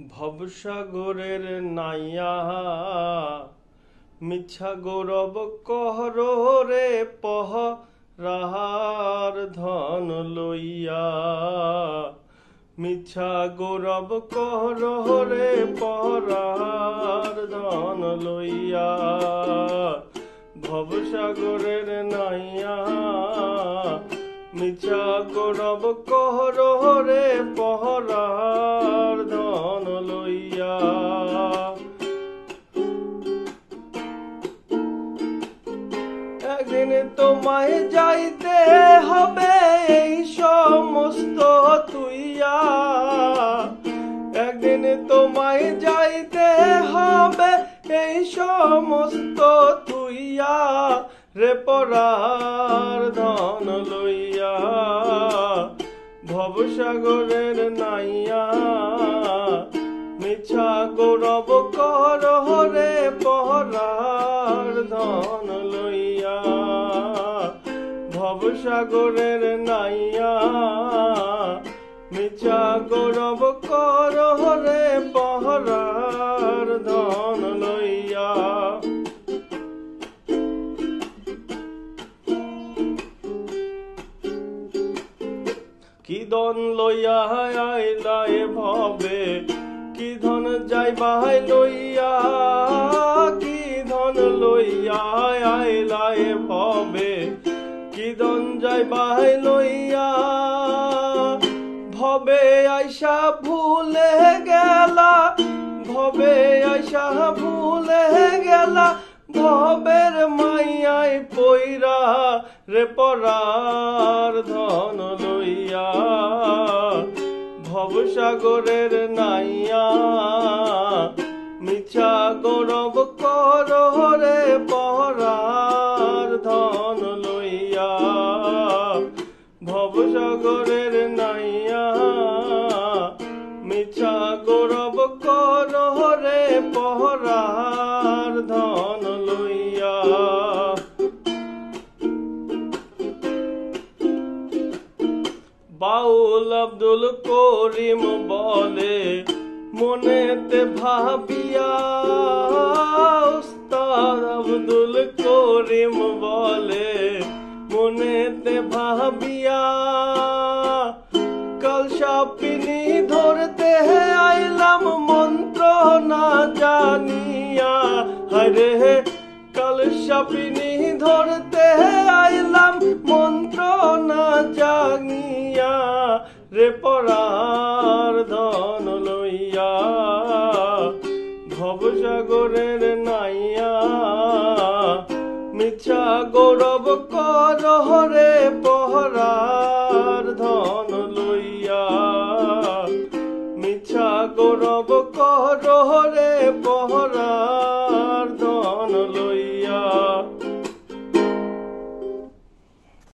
ভবসাগরের নাইয়া মিছা গৌরব কহর রে পহরার ধন লইয়া। মিছা গৌরব কহর রে পহরার ধন লইয়া। ভবসাগরের নাইয়া মিছা গৌরব কহর রে পহরার ধন লইয়া। একদিন তোমায় যাইতে হবে এই সমস্ত তুইয়া। একদিন তোমায় যাইতে হবে এই সমস্ত তুইয়া রে পরার ধন লইয়া। ভবসাগরের নাইয়া মিছা গৌরব কর রে পহরার ধন লইয়া। ভবসাগরের নাইয়া মিছা গৌরব কর রে পহরার ধন লইয়া। কি ধন লইয়া আইলা এ ভবে, কি ধন যাইবাই লইয়া। কি ধন লইয়া আইলা এ ভবে, কি ধন যাইবাই লইয়া। ভবে আইসা ভুলে গেলা, ভবে আইসা ভুলে গেলা। ভবের মাইয়াই পইরা রে পরার ধন লইয়া। ভবসাগরের নাইয়া মিছা গৌরব কর রে পহরার ধন লইয়া। ভবসাগরের নাইয়া মিছা গৌরব কর রে পহরার ধন লইয়া। বাউল আব্দুল করিম বলে মনেতে ভাবিয়া। উস্তাদ আব্দুল করিম বলে মনেতে ভাবিয়া। কলসাপিনি ধরতে আইলাম মন্ত্র না জানিয়া। হরে কলসাপিনি ধরতে আইলাম মন্ত্র না জানিয়া রে পরার ধন লইয়া। ভবসাগরের নাইয়া মিছা গৌরব কর রে পহরার ধন লইয়া। মিছা গৌরব কর রে পহরার